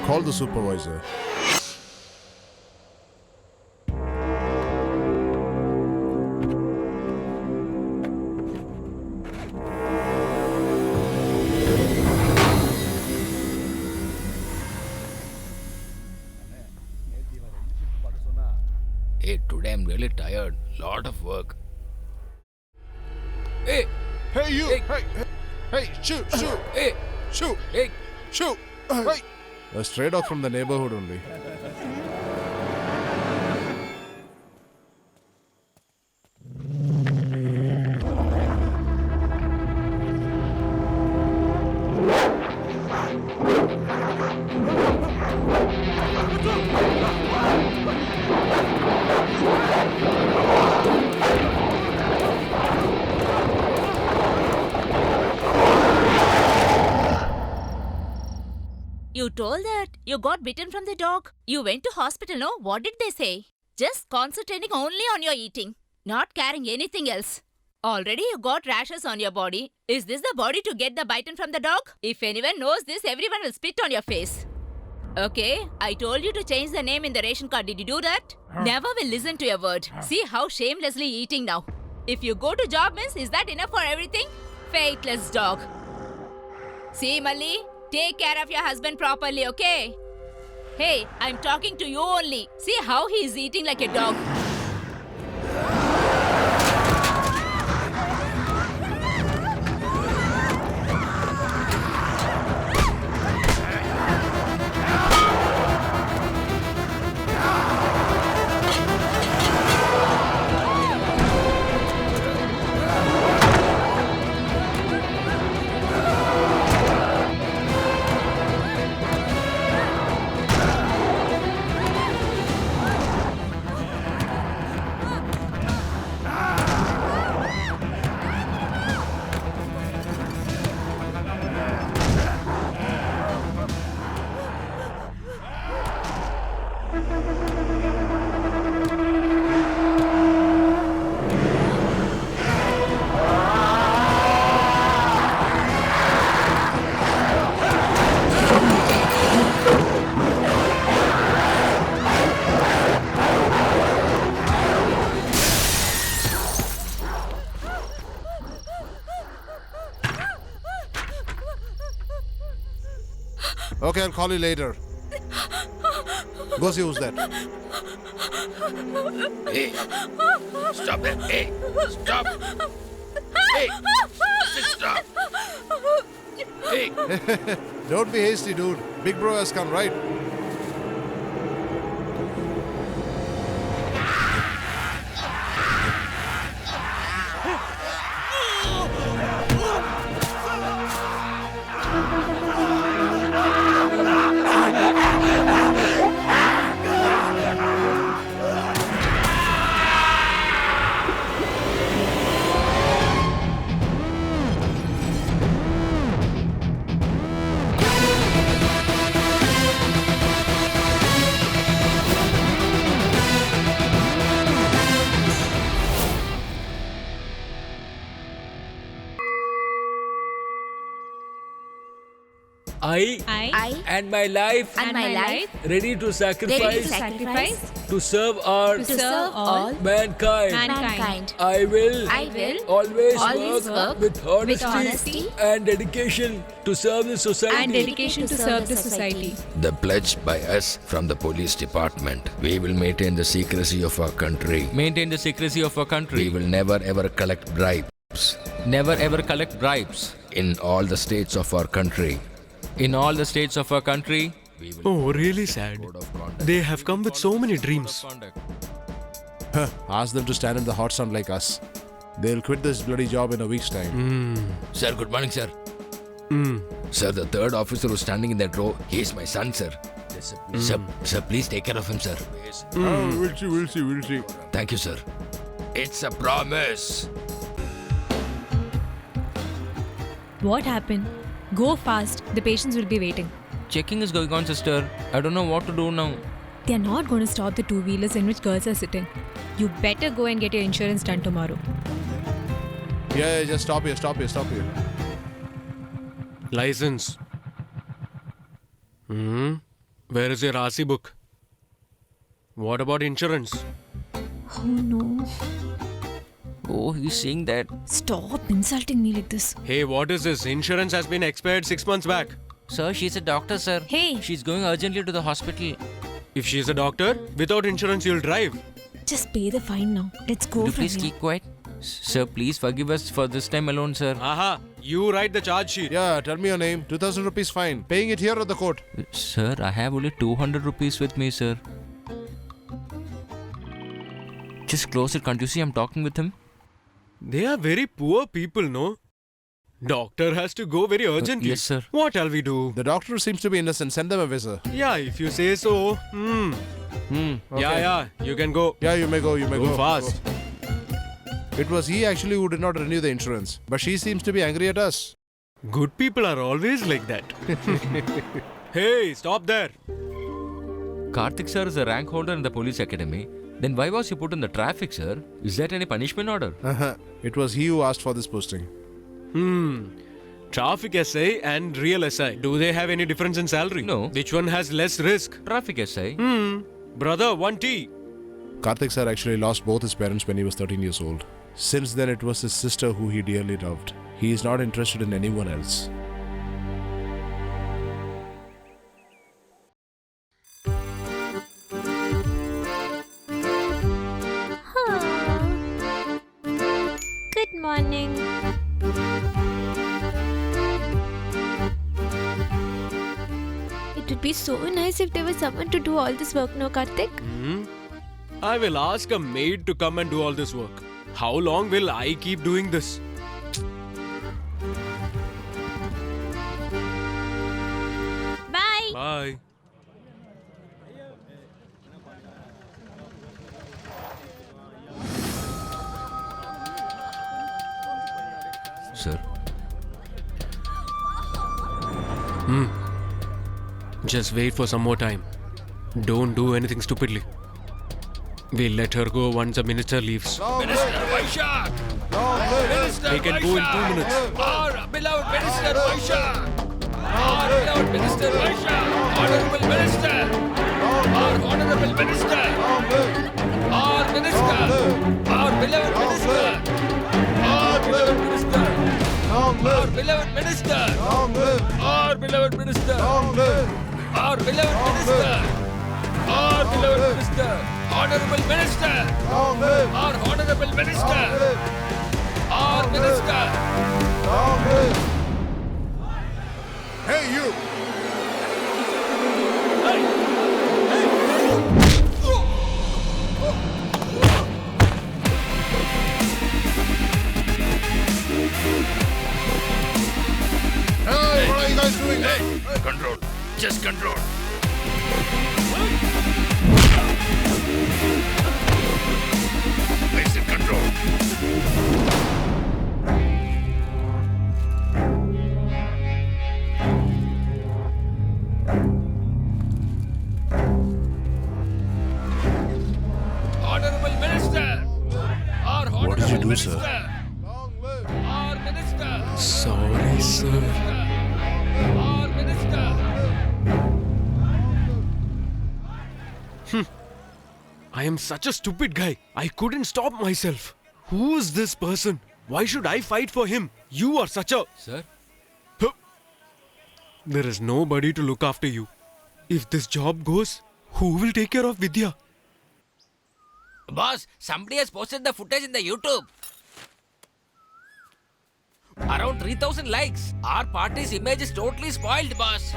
Call the supervisor. Hey, today I'm really tired. Lot of work. Hey, Hey, you! Hey. Hey, shoot! hey, Shoot! hey. Shoot! Hey! Straight out from the neighborhood only. You told that you got bitten from the dog. You went to hospital, no? What did they say? Just concentrating only on your eating, not carrying anything else. Already you got rashes on your body. Is this the body to get the bitten from the dog? If anyone knows this, everyone will spit on your face. Okay, I told you to change the name in the ration card. Did you do that? Never will listen to your word. See how shamelessly eating now. If you go to job means, is that enough for everything? Faithless dog. See, Malli, take care of your husband properly, okay? Hey, I'm talking to you only. See how he is eating like a dog. Okay, I'll call you later. Go see who's that. Hey, stop that. Hey, stop. Hey, stop. Hey, Don't be hasty, dude. Big bro has come, right? I and my life And my life ready to ready to sacrifice sacrifice to serve all to serve all mankind. mankind. I will Always work with honesty and dedication to serve the society. and dedication to serve the society. the pledge by us from the police department. We will maintain the secrecy of our country. Maintain the secrecy of our We country. will never ever collect bribes Never ever collect bribes. in all the states of our country. In all the states of our country, We will Oh, really sad. code of conduct. They have come with so many dreams. Ask them to stand in the hot sun like us. They'll quit this bloody job in a week's time. Sir, good morning, sir. Sir, the third officer who's standing in that row, he is my son, sir. Sir, please take care of him, sir. We'll see. Thank you, sir. It's a promise. What happened? Go fast. The patients will be waiting. checking is going on, sister. I don't know what to do now. They are not going to stop the two-wheelers in which girls are sitting. You better go and get your insurance done tomorrow. Yeah, just stop here. License. Where is your RC book? What about insurance? Oh no. Oh, he's saying that. Stop insulting me like this. Hey, what is this? Insurance has been expired 6 months back. Sir, she's a doctor, sir. Hey. She's going urgently to the hospital. If she is a doctor, without insurance you'll drive. Just pay the fine now. Let's go Could you from please here. keep quiet? Sir, please forgive us for this time alone, sir. Aha, you write the charge sheet. Yeah, tell me your name. 2,000 rupees fine. Paying it here or the court? Sir, I have only 200 rupees with me, sir. Just close it. Can't you see I'm talking with him? They are very poor people, no? Doctor has to go very urgently. Yes, sir. What shall we do? The doctor seems to be innocent. Send them away, sir. Yeah, if you say so. Okay. Yeah, you can go. Yeah, you may go. Go fast. It was he actually who did not renew the insurance. But she seems to be angry at us. Good people are always like that. Hey, stop there. Karthik sir is a rank holder in the police academy. Then why was he put in the traffic, sir? Is that any punishment order? It was he who asked for this posting. Traffic SI and real SI. Do they have any difference in salary? No. Which one has less risk? Traffic SI. Brother, one tea. Karthik sir actually lost both his parents when he was 13 years old. Since then, it was his sister who he dearly loved. He is not interested in anyone else. Good morning. It would be so nice if there was someone to do all this work, no, Karthik? I will ask a maid to come and do all this work. How long will I keep doing this? Bye. Bye. Sir. Just wait for some more time. Don't do anything stupidly. We'll let her go once the minister leaves. Minister Vaishak! Minister He can go in 2 minutes. Our beloved Minister Vaishak! Our beloved Minister Vaishak! Honorable Minister! Our Honorable Minister! Our Minister! Our beloved Minister! Our beloved Minister! Our beloved Minister! Our beloved Minister! Our beloved Minister! Our beloved Minister! Honorable Minister! Our Honorable Minister! Our Minister! Hey, you! Hey, what are you guys doing? Hey, control. Just control. I said control. Honorable Minister! Our Honorable What did you do, Minister! sir? Our Minister! Sorry, sir. Our Minister! I am such a stupid guy. I couldn't stop myself. Who is this person? Why should I fight for him? You are such a... Sir? There is nobody to look after you. If this job goes, who will take care of Vidya? Boss, somebody has posted the footage in the YouTube. Around 3,000 likes. Our party's image is totally spoiled, boss.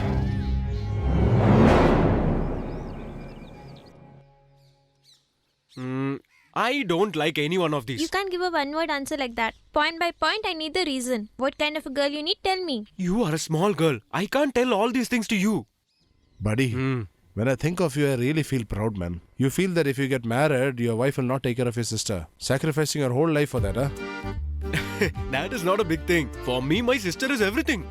I don't like any one of You these. can't give a one-word answer like that. Point by point, I need the reason. What kind of a girl you need, tell me. You are a small girl. I can't tell all these things to you. Buddy, when I think of you, I really feel proud, man. You feel that if you get married, your wife will not take care of your sister. Sacrificing your whole life for that, huh? That is not a big thing. For me, my sister is everything.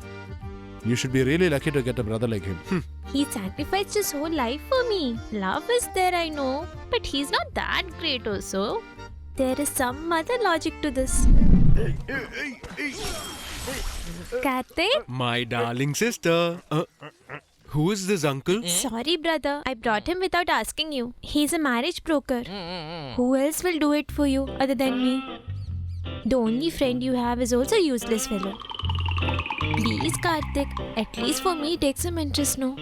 You should be really lucky to get a brother like him. He sacrificed his whole life for me. Love is there, I know. But he's not that great also. There is some other logic to this. Karthik? My darling sister. Who is this uncle? Sorry, brother. I brought him without asking you. He's a marriage broker. Who else will do it for you other than me? The only friend you have is also a useless fellow. Please, Karthik. At least for me, take some interest, no?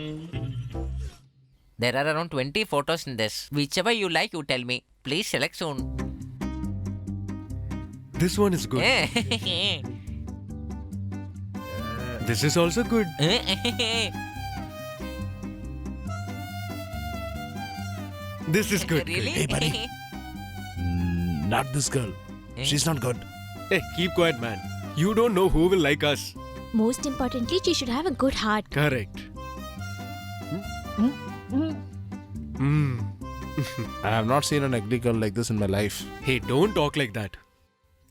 There are around 20 photos in this. Whichever you like, you tell me. Please select soon. This one is good. This is also good. This is good. Really? Hey, buddy. Not this girl. She's not good. Hey, keep quiet, man. You don't know who will like us. Most importantly, she should have a good heart. Correct. I have not seen an ugly girl like this in my life. Hey, don't talk like that.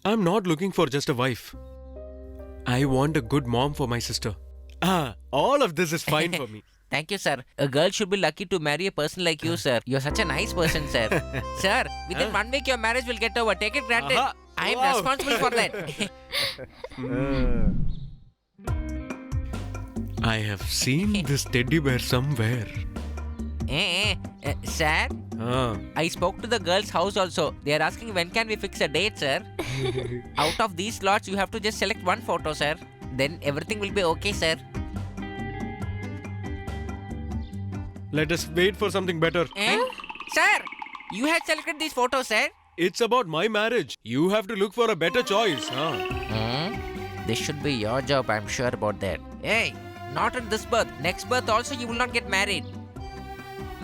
I'm not looking for just a wife. I want a good mom for my sister. All of this is fine for me. Thank you, sir. A girl should be lucky to marry a person like you, sir. You're such a nice person, sir. Sir, within 1 week your marriage will get over. Take it granted. I am responsible for that. I have seen this teddy bear somewhere. Sir, I spoke to the girls' house also. They are asking when can we fix a date, sir. Out of these slots, you have to just select one photo, sir. Then everything will be okay, sir. Let us wait for something better. Sir, you had selected these photos, sir. It's about my marriage. You have to look for a better choice. This should be your job, I'm sure about that. Hey, not in this birth. Next birth also you will not get married.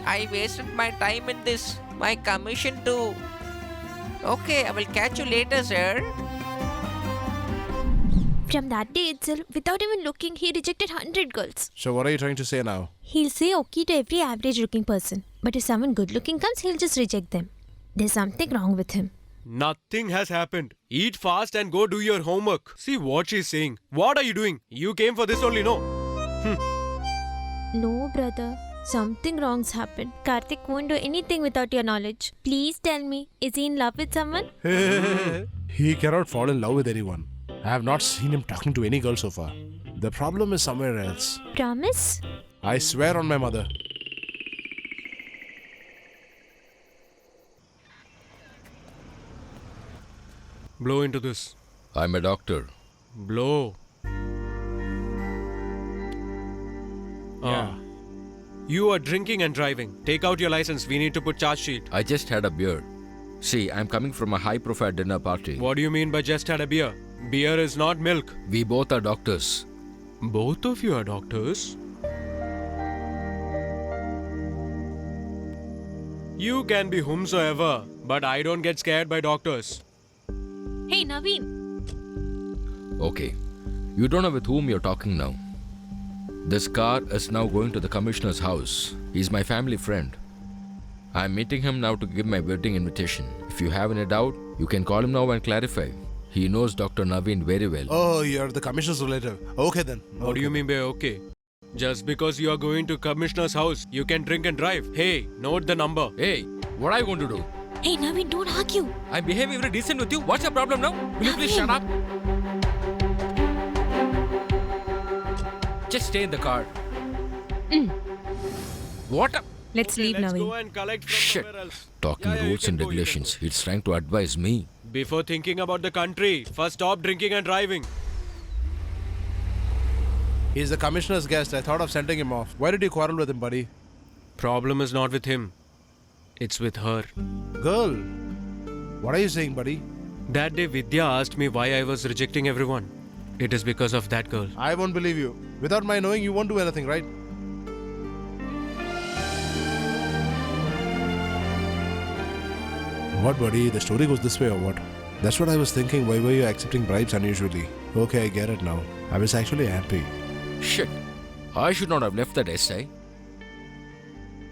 I wasted my time in this. My commission too. Okay, I will catch you later, sir. From that day itself, without even looking, he rejected 100 girls. So what are you trying to say now? He'll say okay to every average looking person. But if someone good looking comes, he'll just reject them. There's something wrong with him. Nothing has happened. Eat fast and go do your homework. See what she's saying. What are you doing? You came for this only, no? No, brother. Something wrong's happened. Karthik won't do anything without your knowledge. Please tell me, is he in love with someone? He cannot fall in love with anyone. I have not seen him talking to any girl so far. The problem is somewhere else. Promise? I swear on my mother. Blow into this. I'm a doctor. Blow. You are drinking and driving. Take out your license. We need to put charge sheet. I just had a beer. See, I'm coming from a high-profile dinner party. What do you mean by just had a beer? Beer is not milk. We both are doctors. Both of you are doctors? You can be whomsoever, but I don't get scared by doctors. Hey, Naveen. Okay. You don't know with whom you're talking now. This car is now going to the commissioner's house. He's my family friend. I'm meeting him now to give my wedding invitation. If you have any doubt, you can call him now and clarify. He knows Dr. Naveen very well. Oh, you're the commissioner's relative. Okay then. What do you mean by okay? Just because you are going to commissioner's house, you can drink and drive. Hey, note the number. Hey, what are you going to do? Hey, Naveen, don't argue. I'm behaving very decent with you. What's your problem now? Will you please shut up? Just stay in the car. What? Let's leave, Let's Naveen. go and collect from Shit. somewhere else. Talking Yeah, you rules can and go, you can regulations. He's trying to advise me. Before thinking about the country, first stop drinking and driving. He's the commissioner's guest. I thought of sending him off. Why did you quarrel with him, buddy? Problem is not with him. It's with her. Girl. What are you saying, buddy? That day Vidya asked me why I was rejecting everyone. It is because of that girl. I won't believe you. Without my knowing, you won't do anything, right? What, buddy? The story goes this way or what? That's what I was thinking. Why were you accepting bribes unusually? Okay, I get it now. I was actually happy. Shit. I should not have left that SI.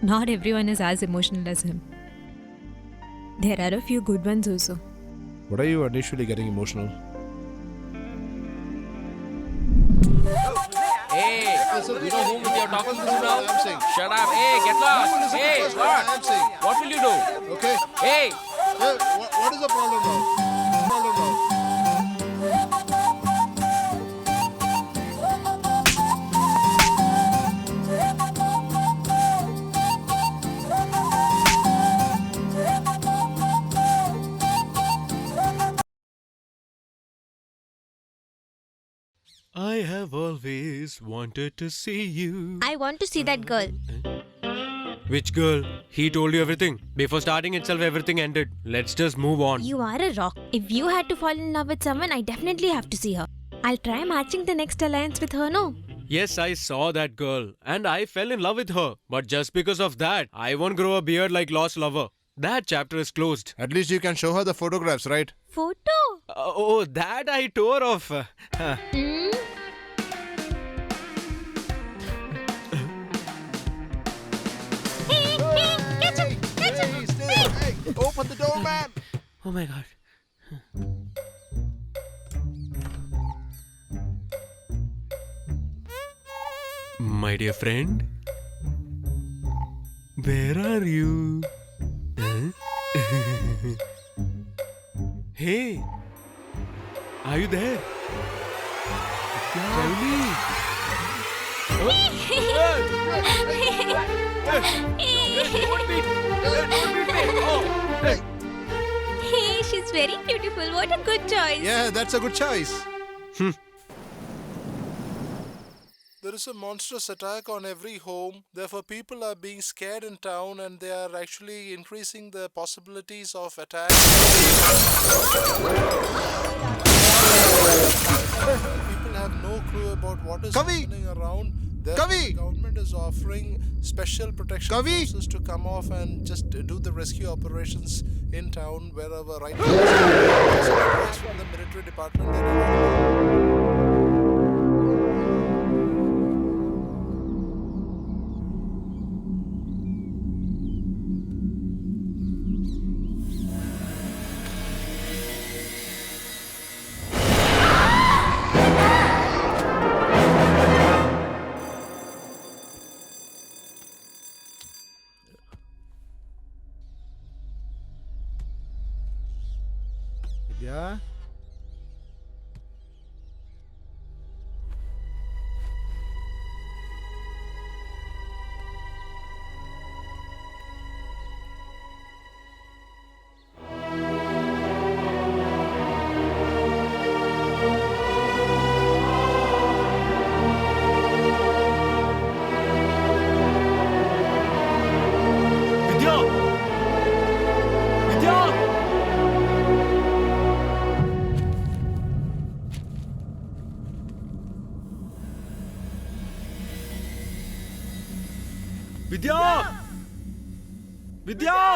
Not everyone is as emotional as him. There are a few good ones also. What are you initially getting emotional? Hey, Listen, You know whom you're talking to now? I'm saying. Shut up. Hey, get lost. Hey, First, what? I'm saying. What will you do? Okay. Hey, Hey, what is the problem now? Problem now? I have always wanted to see you. I want to see that girl. Which girl? He told you everything. Before starting itself, everything ended. Let's just move on. You are a rock. If you had to fall in love with someone, I definitely have to see her. I'll try matching the next alliance with her, no? Yes, I saw that girl and I fell in love with her. But just because of that, I won't grow a beard like Lost Lover. That chapter is closed. At least you can show her the photographs, right? Photo? Oh, that I tore off. Hmm? Hey, stay there. Hey, open the door, man. Oh my god. My dear friend, where are you? Huh? Hey, are you there? Tell me. Hey, she's very beautiful. What a good choice. Yeah, that's a good choice. There is a monstrous attack on every home. Therefore, people are being scared in town and they are actually increasing the possibilities of attacks. People have no clue about what is happening around. Therefore, the government is offering special protection forces to come off and just do the rescue operations in town wherever right now. There's advice from the military department. They don't Yeah. Vidya! Vidya! Vidya! Vidya!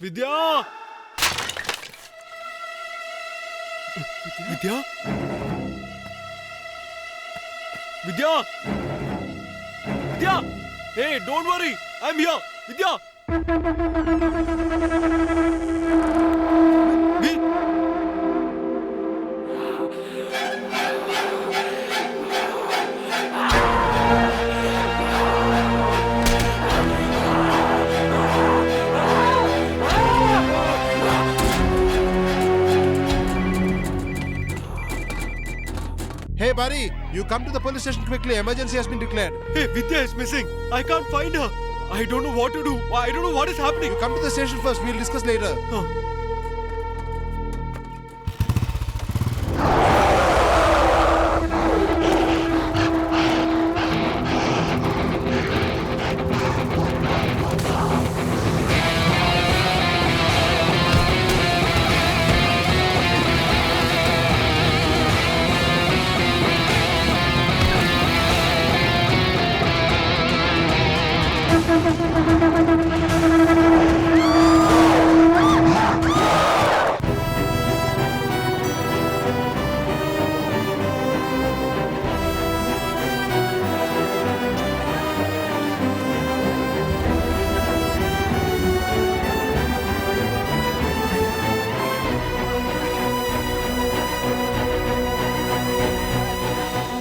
Vidya! Vidya? Vidya! Vidya! Hey, don't worry. I'm here. Vidya! Hey, Hey, buddy, you come to the police station quickly. Emergency has been declared. Hey, Vidya is missing. I can't find her. I don't know what to do. I don't know what is happening. You come to the station first. We'll discuss later.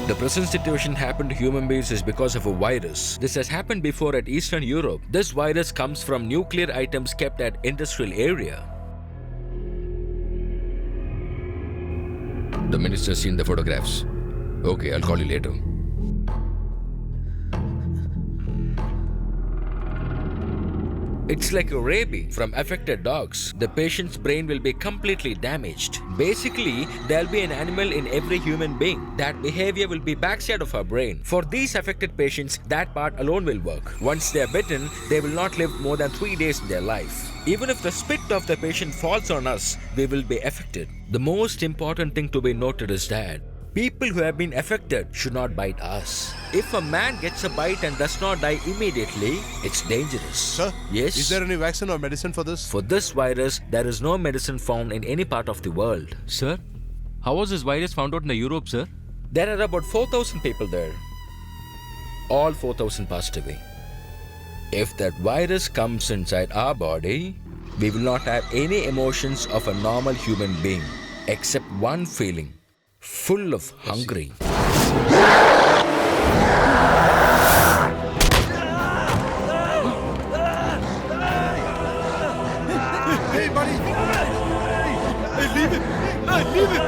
The present situation happened to human beings is because of a virus. This has happened before at Eastern Europe. This virus comes from nuclear items kept at industrial area. The minister's seen the photographs. Okay, I'll call you later. It's like a rabies from affected dogs. The patient's brain will be completely damaged. Basically, there'll be an animal in every human being. That behavior will be backside of our brain. For these affected patients, that part alone will work. Once they are bitten, they will not live more than 3 days in their life. Even if the spit of the patient falls on us, we will be affected. The most important thing to be noted is that people who have been affected should not bite us. If a man gets a bite and does not die immediately, it's dangerous. Sir? Yes? Is there any vaccine or medicine for this? For this virus, there is no medicine found in any part of the world. Sir, how was this virus found out in the Europe, sir? There are about 4,000 people there. All 4,000 passed away. If that virus comes inside our body, we will not have any emotions of a normal human being, except one feeling. Full of hungry. Hey, buddy! Hey, leave him! Hey, leave him!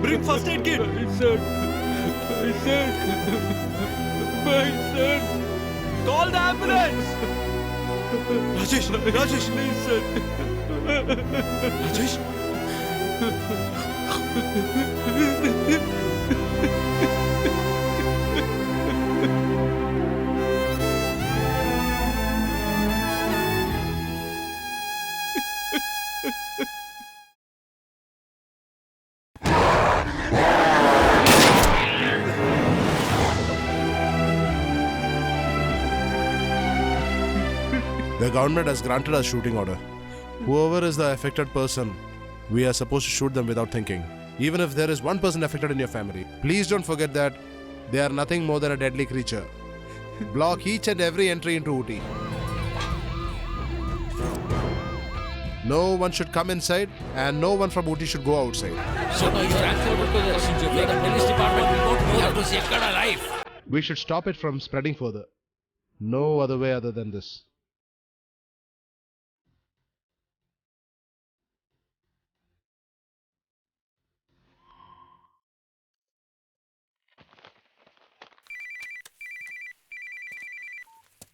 Bring first aid kit! My son! Call the ambulance! Rajesh! Rajesh! Please, sir. Rajesh! The government has granted us shooting order. Whoever is the affected person, we are supposed to shoot them without thinking. Even if there is one person affected in your family, please don't forget that they are nothing more than a deadly creature. Block each and every entry into Ooty. No one should come inside and no one from Ooty should go outside. So now you are to the police department will not know how to safeguard our life. We should stop it from spreading further. No other way other than this.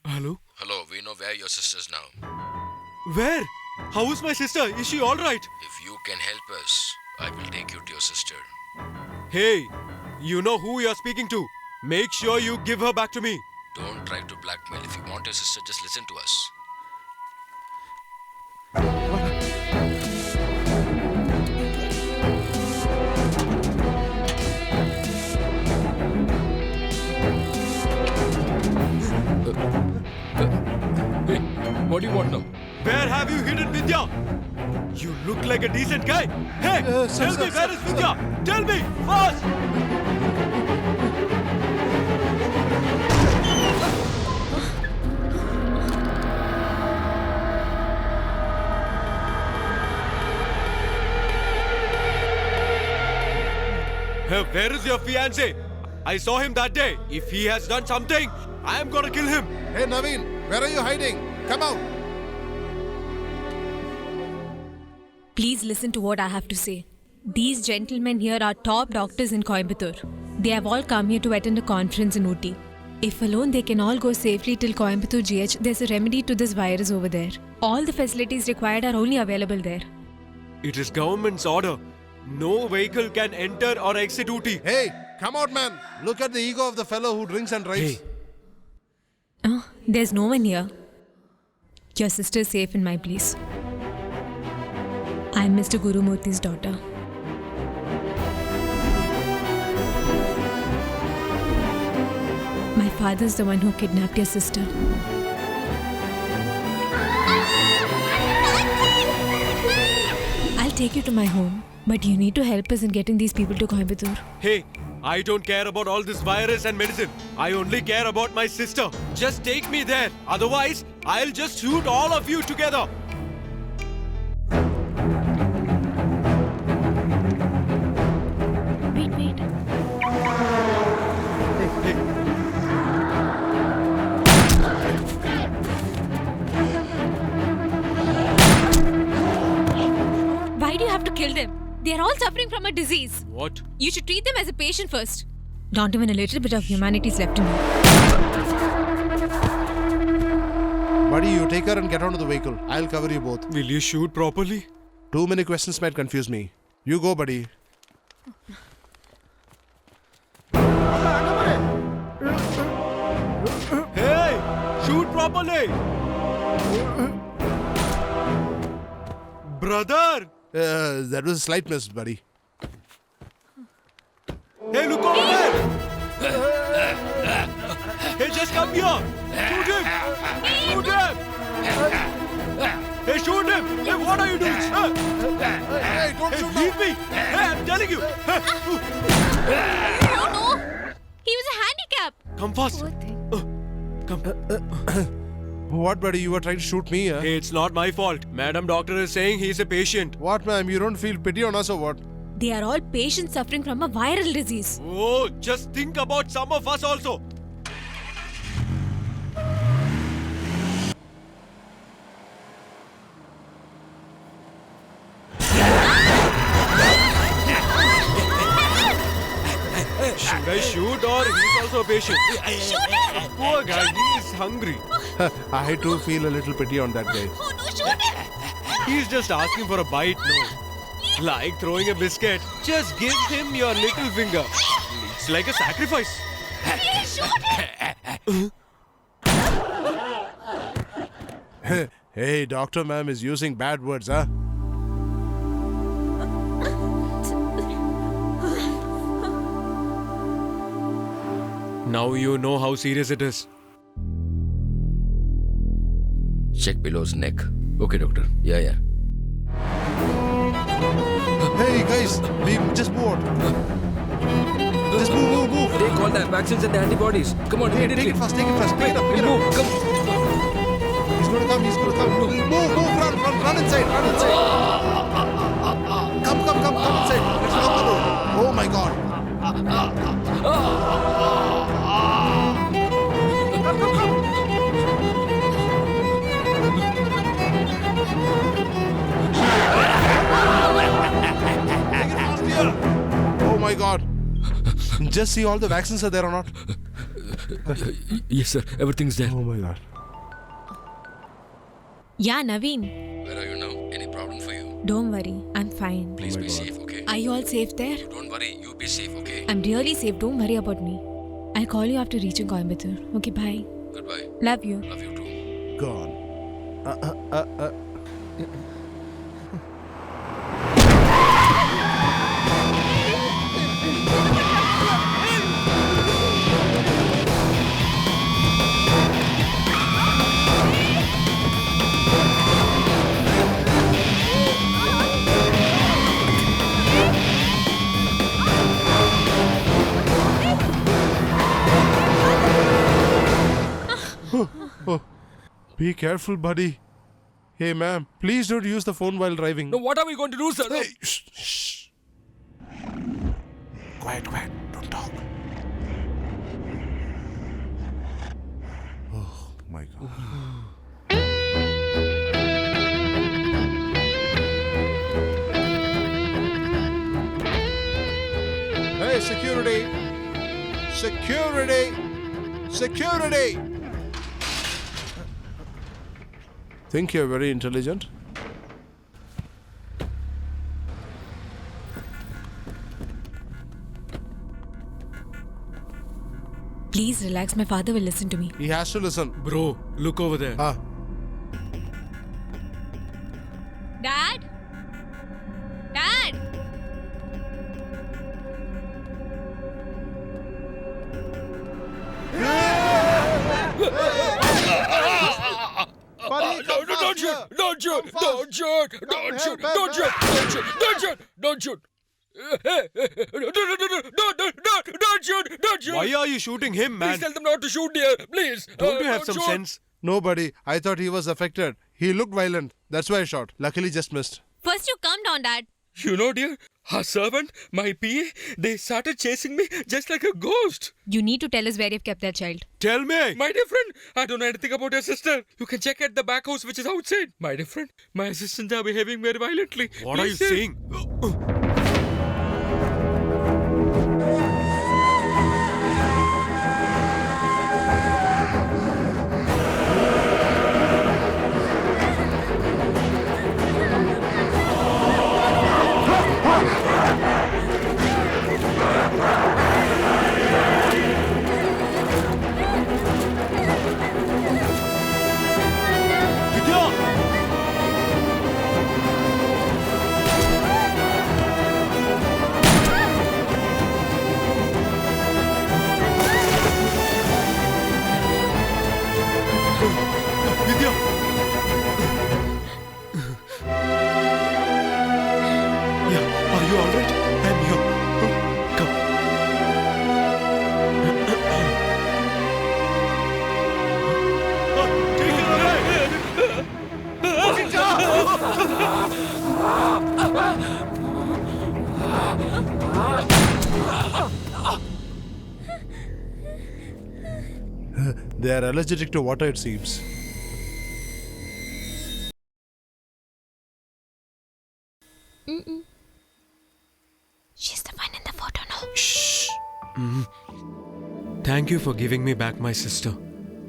Hello? Hello, we know where your sister is now. Where? How is my sister? Is she alright? If you can help us, I will take you to your sister. Hey, you know who you're speaking to. Make sure you give her back to me. Don't try to blackmail. If you want your sister, just listen to us. Hey, what do you want now? Where have you hidden Vidya? You look like a decent guy. Hey, tell me where is Vidya? Tell me, fast! Hey, where is your fiancé? I saw him that day. If he has done something, I am gonna kill him. Hey Naveen, where are you hiding? Come out. Please listen to what I have to say. These gentlemen here are top doctors in Coimbatore. They have all come here to attend a conference in Ooty. If alone they can all go safely till Coimbatore GH, there's a remedy to this virus over there. All the facilities required are only available there. It is government's order. No vehicle can enter or exit Ooty. Hey, come out, man. Look at the ego of the fellow who drinks and drives. Hey. Oh, there's no one here. Your sister is safe in my place. I'm Mr. Gurumurthy's daughter. My father's the one who kidnapped your sister. I'll take you to my home, but you need to help us in getting these people to Coimbatore. Hey, I don't care about all this virus and medicine. I only care about my sister. Just take me there. Otherwise, I'll just shoot all of you together. Wait. Hey. Why do you have to kill them? They are all suffering from a disease. What? You should treat them as a patient first. Not even a little bit of humanity is left in you. Buddy, you take her and get onto the vehicle. I'll cover you both. Will you shoot properly? Too many questions might confuse me. You go, buddy. Hey! Shoot properly! Brother! That was a slight miss, buddy. Hey, look over there! Hey, just come here! Shoot him! Shoot him! Hey, shoot him! Hey, what are you doing? Hey, don't Hey, shoot leave me! Hey, I'm telling you! No. He was a handicap. Come fast! Come. What, buddy? You were trying to shoot me, huh? Hey, it's not my fault. Madam Doctor is saying he's a patient. What, ma'am? You don't feel pity on us or what? They are all patients suffering from a viral disease. Oh, just think about some of us also. Should I shoot or he's also a patient? Shoot him! Poor guy, he is hungry. I too feel a little pity on that guy. Oh no, shoot him! He's just asking for a bite, no. Like throwing a biscuit, just give him your little finger. It's like a sacrifice. Shoot him! Hey, doctor ma'am is using bad words, huh? Now you know how serious it is. Check below his neck. Okay, doctor. Yeah. Hey, guys, we just move out. Just move. Take all the vaccines and the antibodies. Come on, Hey, immediately. take it fast. Pick it up. Move, come. He's gonna come. Move, run inside. Come inside. Let's lock the door. Oh my God. Oh my God. Just see all the vaccines are there or not. Yes, sir. Everything's there. Oh my God. Yeah, Naveen. Where are you now? Any problem for you? Don't worry, I'm fine. Please be safe, okay? Are you all safe there? Don't worry. You be safe, okay? I'm really safe. Don't worry about me. I'll call you after reaching Coimbatore. Okay, bye. Goodbye. Love you. Love you too. Gone. Be careful, buddy. Hey, ma'am, please don't use the phone while driving. Now, what are we going to do, sir? Hey, shh. Quiet. Don't talk. my God. Hey, security! Security! Security! Think you're very intelligent? Please relax. My father will listen to me. He has to listen. Bro, look over there. Ah, Dad? Dad? buddy, come Don't shoot! faster. Don't shoot! Come Don't shoot! Come Don't here, shoot! back, Don't shoot! back. Don't shoot! Don't shoot! Don't shoot! Don't shoot! Don't shoot! Why are you shooting him, man? Please tell them not to shoot, dear. Please. Don't you have some shoot. sense? No, buddy. I thought he was affected. He looked violent. That's why I shot. Luckily, just missed. First, you calm down, Dad. You know, dear, our servant, my PA, they started chasing me just like a ghost. You need to tell us where you've kept that child. Tell me. My dear friend, I don't know anything about your sister. You can check at the back house which is outside. My dear friend, my assistants are behaving very violently. What are you Please, dear. saying? Vidya! Yeah, are you alright? I'm here. Come. Take her away! They are allergic to water, it seems. She's the one in the photo now. Thank you for giving me back my sister.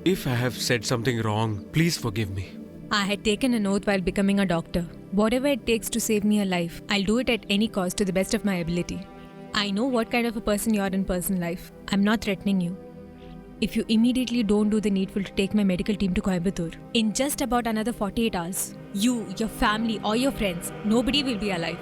If I have said something wrong, please forgive me. I had taken an oath while becoming a doctor. Whatever it takes to save me a life, I'll do it at any cost to the best of my ability. I know what kind of a person you are in personal life. I'm not threatening you. If you immediately don't do the needful to take my medical team to Coimbatore, in just about another 48 hours, you, your family, or your friends, nobody will be alive.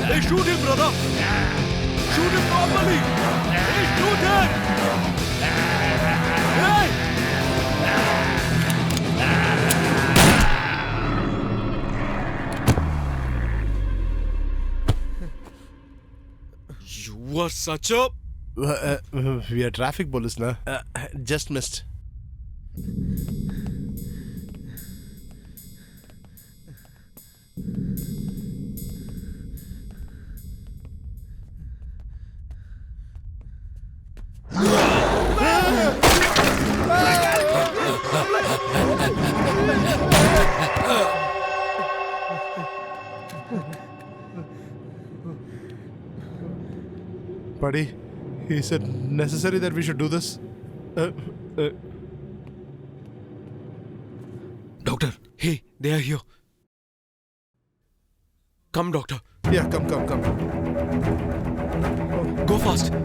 Hey, shoot him, brother! Shoot him properly! Hey, shoot him! Hey! You are such a... We are traffic police, na? Just missed. Buddy, he said necessary that we should do this. Doctor, Hey, they are here. Come, doctor. Yeah, come. Go fast. Go.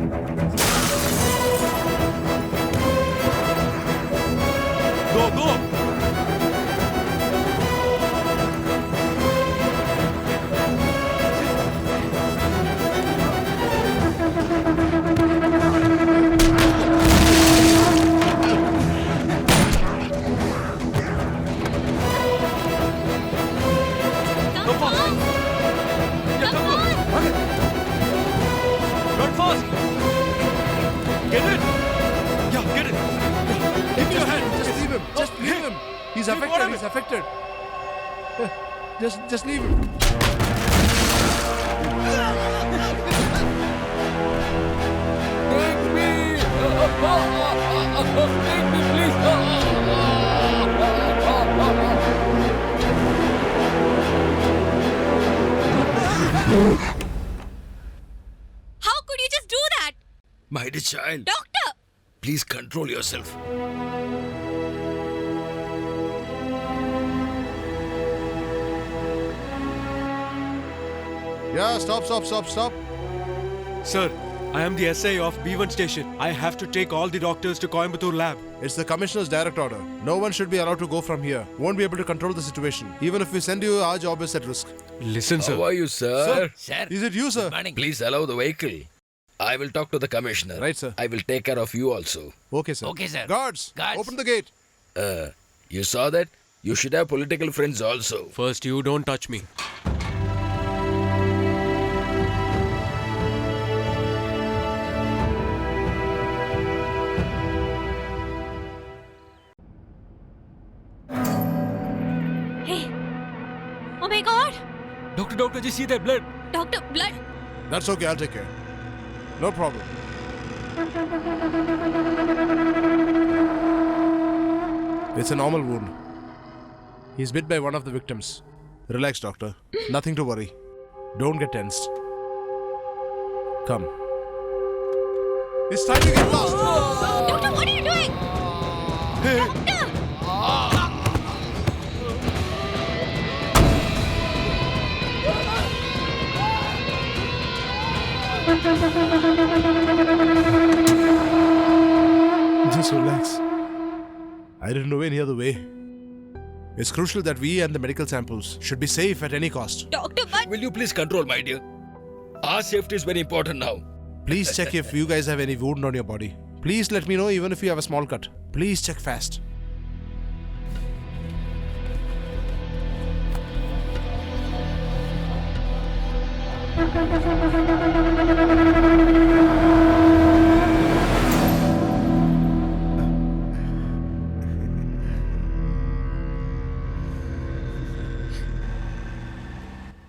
Run fast. Get it. Yeah, get it. Give me your hand. Just leave him. He's affected. Just leave him. How could you just do that? My dear child, Doctor! please control yourself. Yeah, stop. Sir, I am the SA of B1 station. I have to take all the doctors to Coimbatore lab. It's the commissioner's direct order. No one should be allowed to go from here. Won't be able to control the situation. Even if we send you, our job is at risk. Listen, sir. How are you, sir? Sir. Is it you, sir? Please allow the vehicle. I will talk to the commissioner. Right, sir. I will take care of you also. Okay, sir. Okay, sir. Guards, open the gate. You saw that? You should have political friends also. First, you don't touch me. Hey! Oh my god! Doctor, just see that blood. Doctor, blood! That's okay, I'll take care. No problem. It's a normal wound. He's bit by one of the victims. Relax, doctor. Nothing to worry. Don't get tensed. Come. It's time to get lost. Doctor, what are you doing? Doctor! Just relax. I didn't know any other way. It's crucial that we and the medical samples should be safe at any cost. Doctor, but... Will you please control, my dear? Our safety is very important now. Please check if you guys have any wound on your body. Please let me know even if you have a small cut. Please check fast.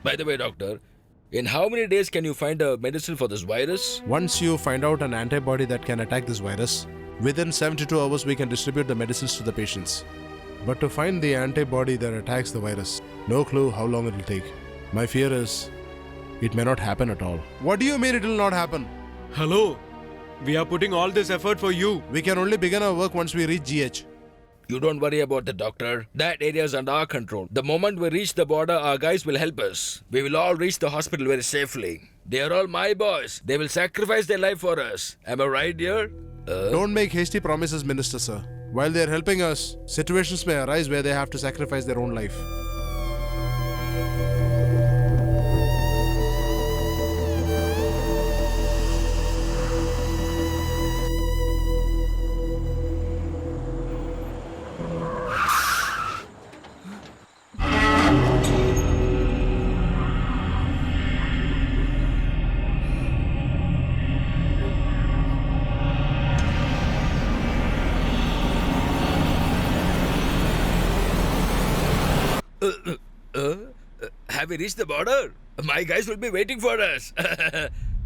By the way, doctor, in how many days can you find a medicine for this virus? Once you find out an antibody that can attack this virus, within 72 hours we can distribute the medicines to the patients. But to find the antibody that attacks the virus, no clue how long it will take. My fear is, it may not happen at all. What do you mean it will not happen? Hello. We are putting all this effort for you. We can only begin our work once we reach GH. You don't worry about the doctor. That area is under our control. The moment we reach the border, our guys will help us. We will all reach the hospital very safely. They are all my boys. They will sacrifice their life for us. Am I right, dear? Don't make hasty promises, Minister, sir. While they are helping us, situations may arise where they have to sacrifice their own life. Have we reached the border? My guys will be waiting for us.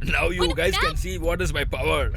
Now you guys can see what is my power.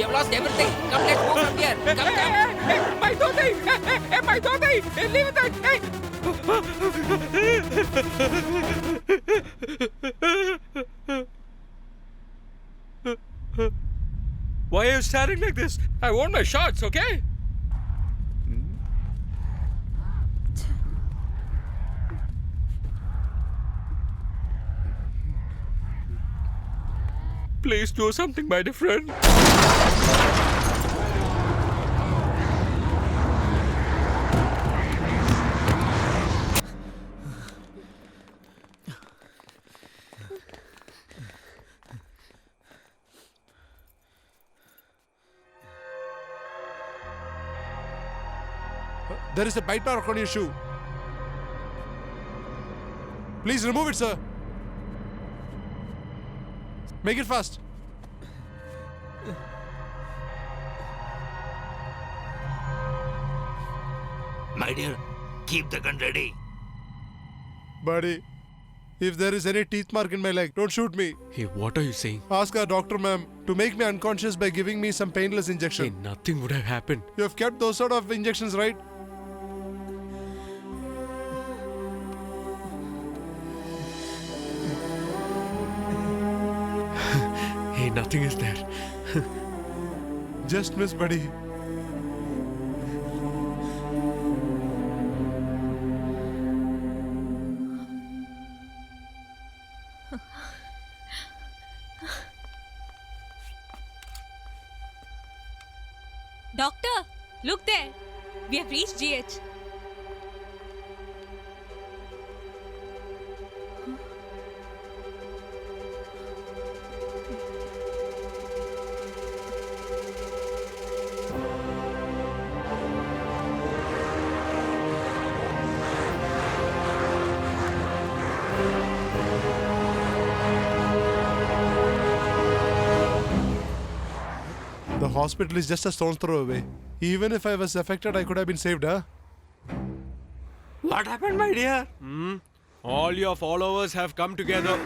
We have lost everything. Come, let's move from here. Come, come. My daughter! Hey, my daughter! Hey, leave that! Hey! Why are you staring like this? I want my shots, okay? Please do something, my dear friend. There is a bite mark on your shoe. Please remove it, sir. Make it fast. My dear, keep the gun ready. Buddy, if there is any teeth mark in my leg, don't shoot me. Hey, what are you saying? Ask our doctor, ma'am, to make me unconscious by giving me some painless injection. Hey, nothing would have happened. You have kept those sort of injections, right? Hey, nothing is there. Just miss, buddy. Doctor, look there. We have reached GH. The hospital is just a stone's throw away. Even if I was affected, I could have been saved, huh? What happened, my dear? All your followers have come together.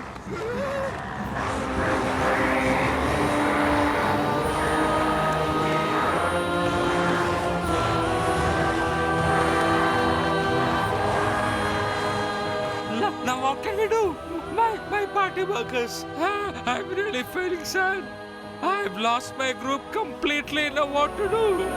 Now what can we do? My party workers. I'm really feeling sad. I've lost my group completely. Now what to do?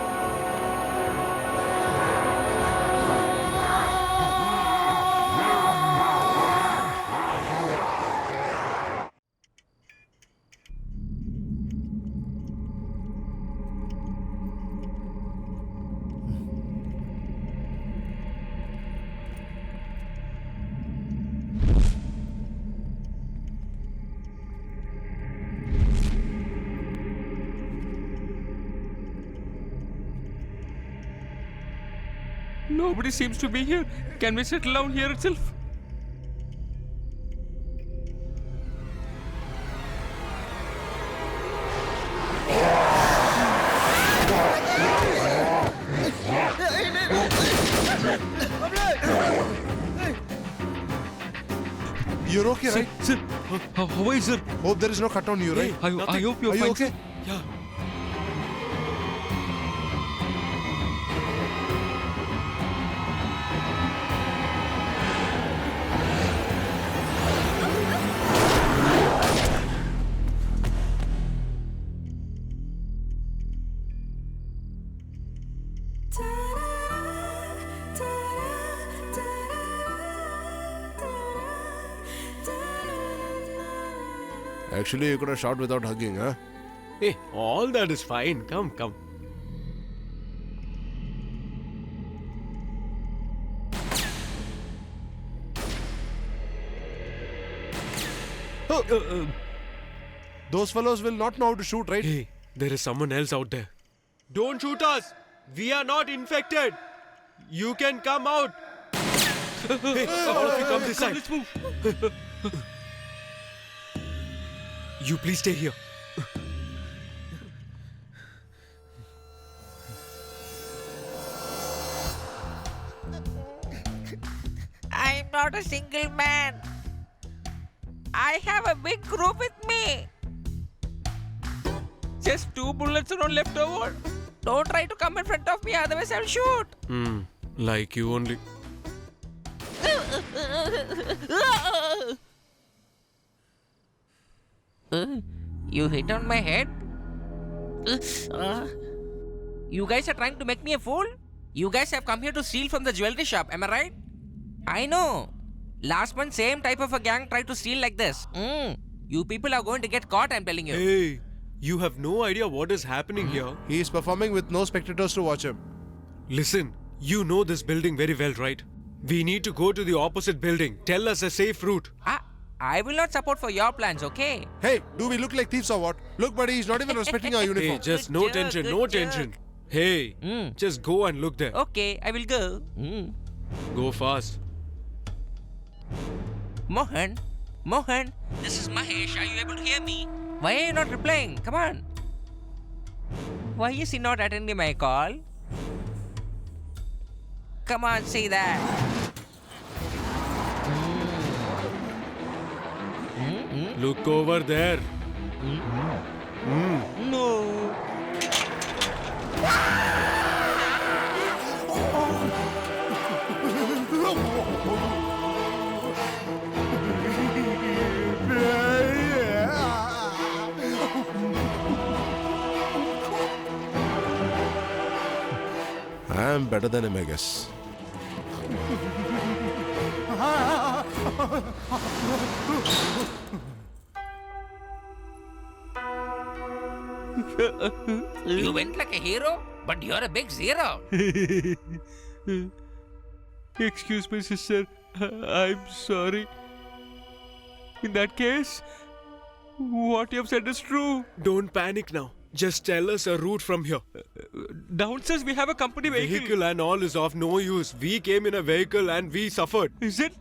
Nobody seems to be here. Can we settle down here itself? You're okay, right? Sir, how is it? Hope there is no cut on you, right? I hope you're Are fine. you okay? Yeah. Actually, you could have shot without hugging, huh? Hey, all that is fine. Come, come. Those fellows will not know how to shoot, right? Hey, there is someone else out there. Don't shoot us. We are not infected. You can come out. Hey, all of you come this side. Let's move. You please stay here. I'm not a single man. I have a big group with me. Just 2 bullets are left over. Don't try to come in front of me, otherwise I'll shoot. Like you only. You hit on my head? You guys are trying to make me a fool? You guys have come here to steal from the jewelry shop, am I right? I know. Last month, same type of a gang tried to steal like this. You people are going to get caught, I'm telling you. Hey, you have no idea what is happening here. He is performing with no spectators to watch him. Listen, you know this building very well, right? We need to go to the opposite building. Tell us a safe route. I will not support for your plans, okay? Hey, do we look like thieves or what? Look, buddy, he's not even respecting our uniform. Hey, just no tension, no tension. Hey, just go and look there. Okay, I will go. Go fast. Mohan, this is Mahesh. Are you able to hear me? Why are you not replying? Come on. Why is he not attending my call? Come on, say that. Look over there. No. I am better than him, I guess. You went like a hero, but you're a big zero. Excuse me, sister. I'm sorry. In that case, what you have said is true. Don't panic now. Just tell us a route from here. Downstairs we have a company vehicle. Vehicle and all is of no use. We came in a vehicle and we suffered. Is it?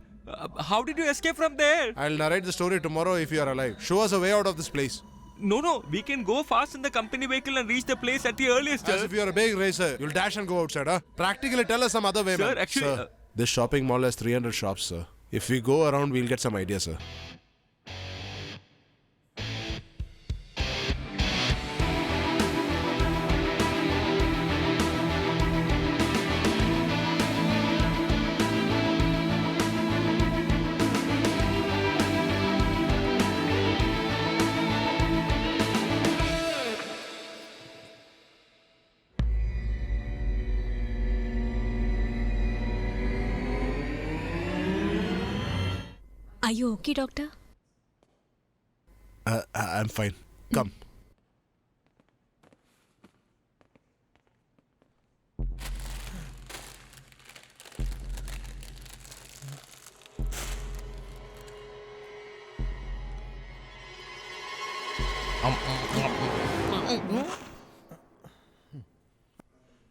How did you escape from there? I'll narrate the story tomorrow if you are alive. Show us a way out of this place. No. We can go fast in the company vehicle and reach the place at the earliest. As if you are a big racer. You'll dash and go outside, huh? Practically tell us some other way, Sir, man. actually... Sir, this shopping mall has 300 shops, sir. If we go around, we'll get some ideas, sir. Are you okay, doctor? I'm fine. Come.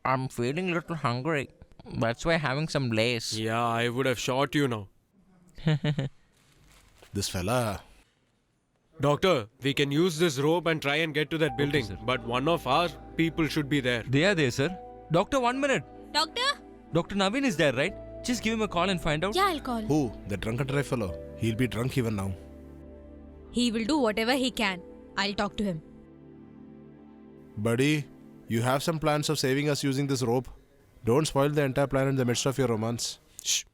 I'm feeling a little hungry. That's why having some lace. Yeah, I would have shot you now. This fella. Doctor, we can use this rope and try and get to that building. sir. But one of our people should be there. They are there, sir. Doctor, 1 minute. Doctor? Dr. Naveen is there, right? Just give him a call and find out. Yeah, I'll call. Who? The drunken drive fellow. He'll be drunk even now. He will do whatever he can. I'll talk to him. Buddy, you have some plans of saving us using this rope. Don't spoil the entire plan in the midst of your romance. Shh.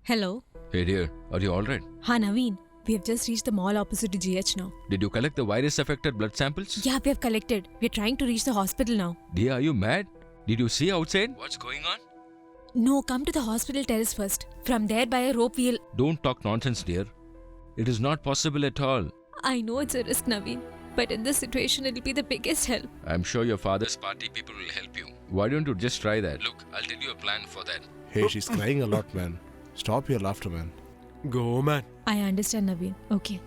Hello? Hey dear, are you alright? Ha, Naveen. We have just reached the mall opposite to GH now. Did you collect the virus-affected blood samples? Yeah, we have collected. We're trying to reach the hospital now. Dear, are you mad? Did you see outside? What's going on? No, come to the hospital terrace first. From there, by a rope, we'll... Don't talk nonsense, dear. It is not possible at all. I know it's a risk, Naveen. But in this situation, it'll be the biggest help. I'm sure your father's party people will help you. Why don't you just try that? Look, I'll tell you a plan for that. Hey, she's crying a lot, man. Stop your laughter, man. Go, man. I understand, Naveen. Okay.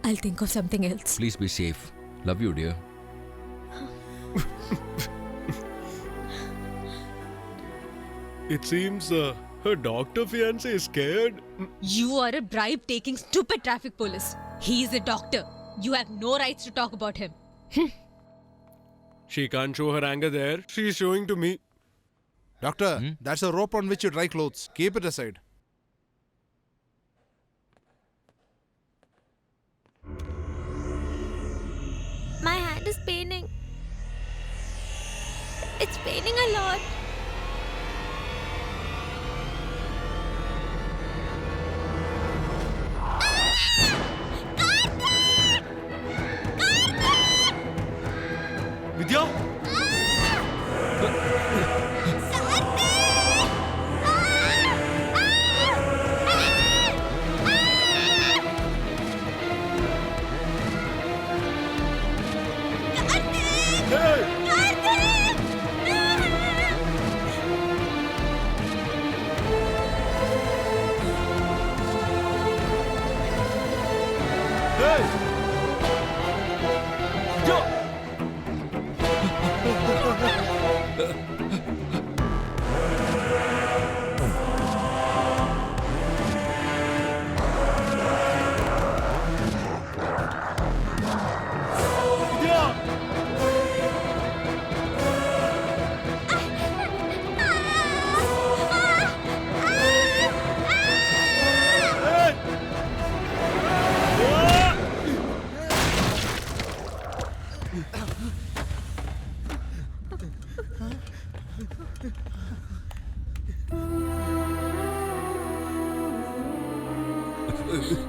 I'll think of something else. Please be safe. Love you, dear. It seems her doctor fiancé is scared. You are a bribe-taking, stupid traffic police. He is a doctor. You have no rights to talk about him. She can't show her anger there. She's showing to me. Doctor, that's a rope on which you dry clothes. Keep it aside. My paining. It's paining a lot. Vidya?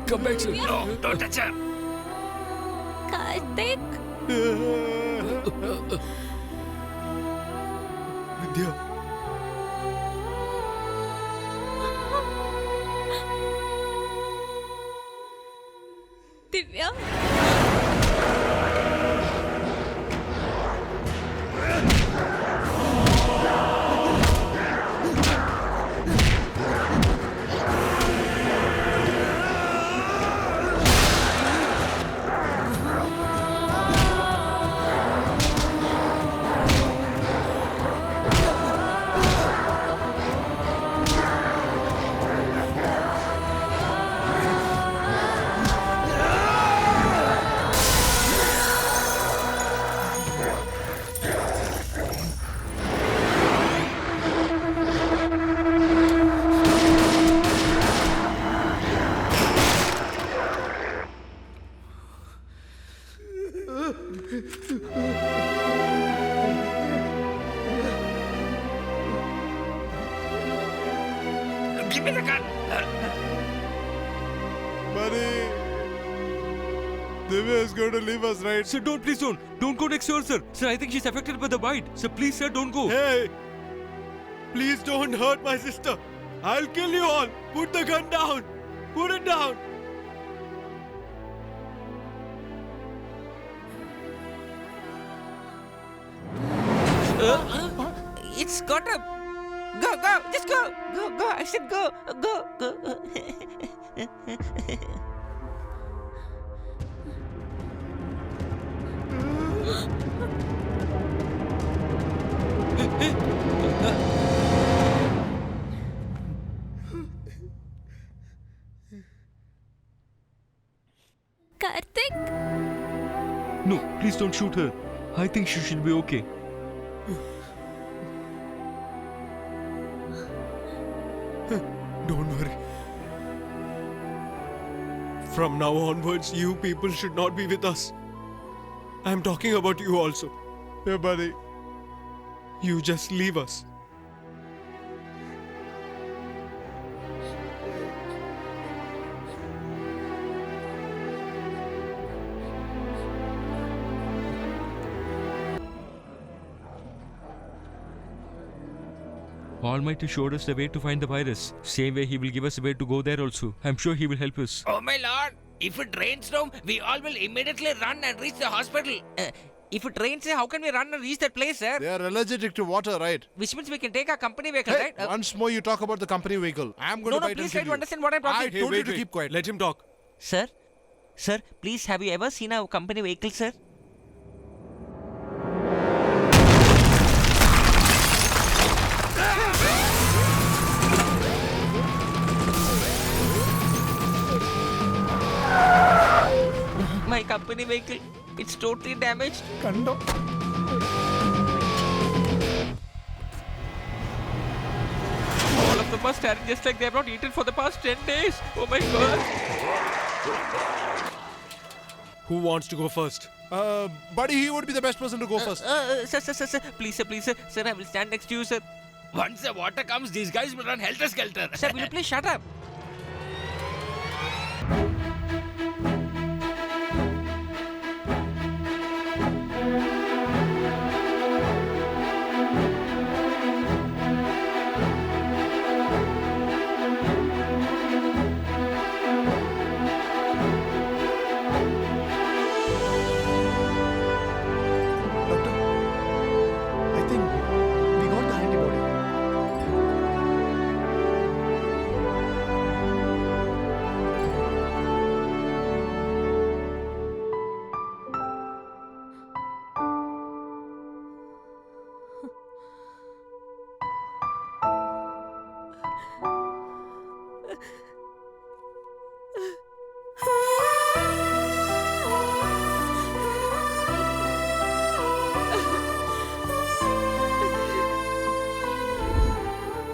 Come back, sir. No, don't touch her. Karthik. Vidya. Divya. Give me the gun. Buddy. Divya is going to leave us, right? Sir, don't, please don't. Don't go next to her, sir. Sir, I think she's affected by the bite. Sir, please, sir, don't go. Hey! Please don't hurt my sister. I'll kill you all. Put the gun down. Put it down. It's got a... Go, just go. Go. I said go. Karthik. No, please don't shoot her. I think she should be okay. Don't worry. From now onwards, you people should not be with us. I'm talking about you also. Yeah, buddy. You just leave us. Almighty showed us the way to find the virus. Same way he will give us a way to go there also. I'm sure he will help us. Oh my lord! If it rains down, we all will immediately run and reach the hospital. If it rains, how can we run and reach that place, sir? They are allergic to water, right? Which means we can take our company vehicle, Hey, right? once more you talk about the company vehicle. I'm going No, to bite please and try kill to you. understand what I'm talking. I told you to keep quiet. Let him talk. Sir, please, have you ever seen our company vehicle, sir? My company vehicle, it's totally damaged. All of them are staring just like they have not eaten for the past 10 days. Oh my god. Who wants to go first? Buddy, he would be the best person to go first. Sir, please, sir, I will stand next to you, sir. Once the water comes, these guys will run helter-skelter. Sir, will you please shut up? Doctor, I think we got the antibody.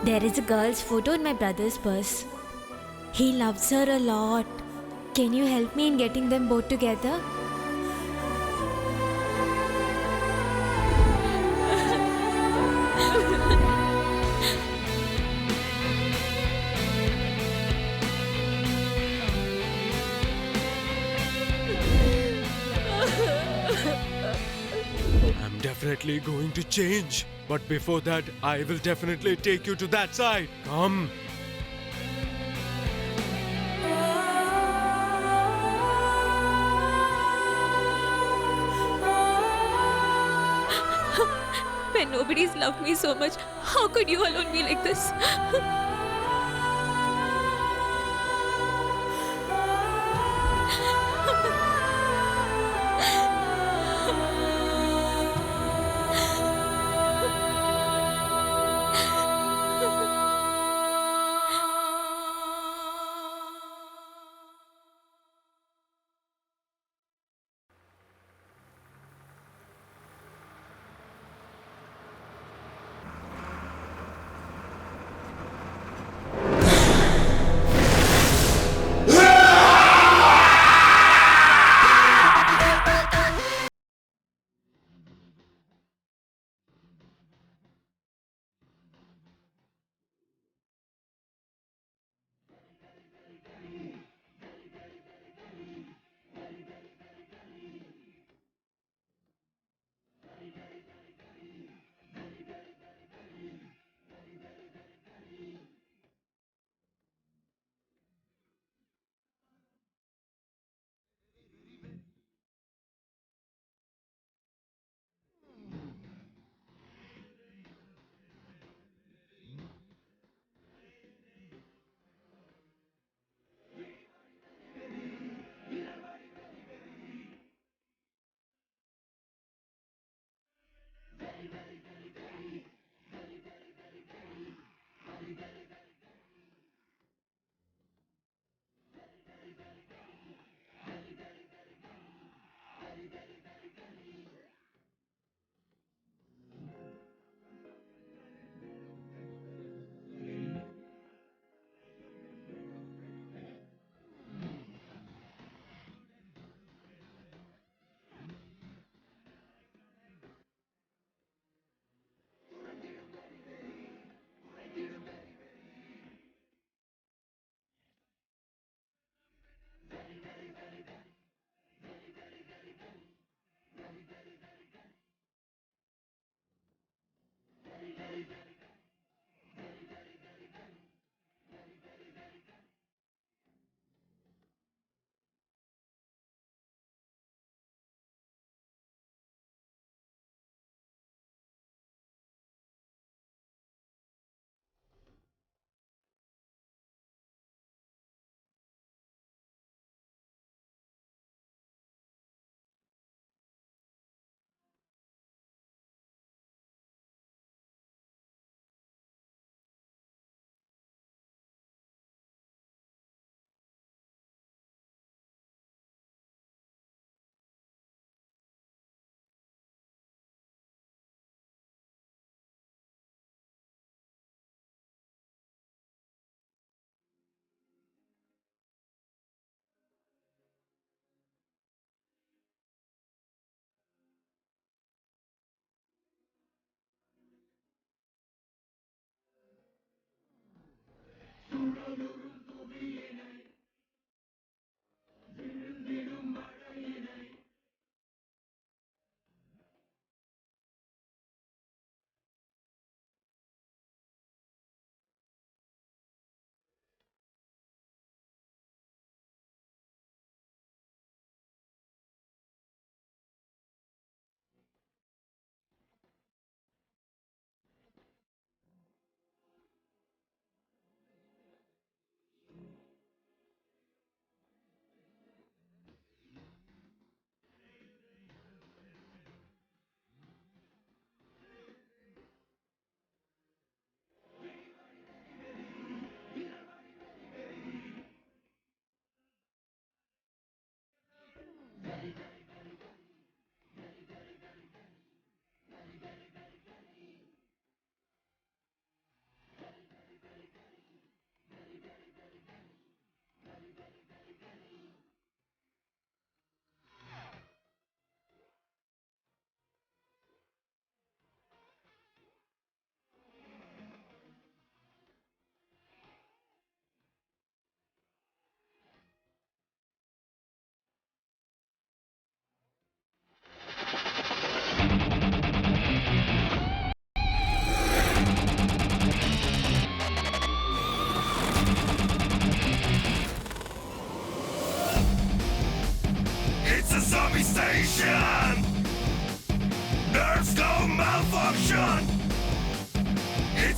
There is a girl's photo in my brother's purse. He loves her a lot. Can you help me in getting them both together? I'm definitely going to change. But before that, I will definitely take you to that side. Come. When nobody's loved me so much, how could you alone be like this?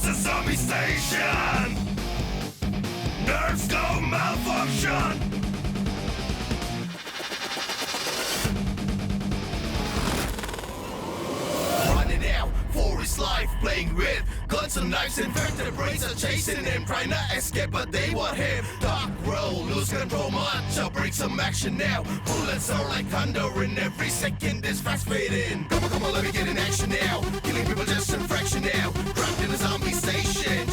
a zombie station. Nerves go malfunction. Running out for his life, playing with guns and knives and vertebrates are chasing him, trying to escape, but they want him. Dark roll, lose control, much. I'll bring some action now. Bullets are like thunder, and every second is fast fading. Come on, let me get in action now. Killing people just in fraction now. Trapped in a zombie station.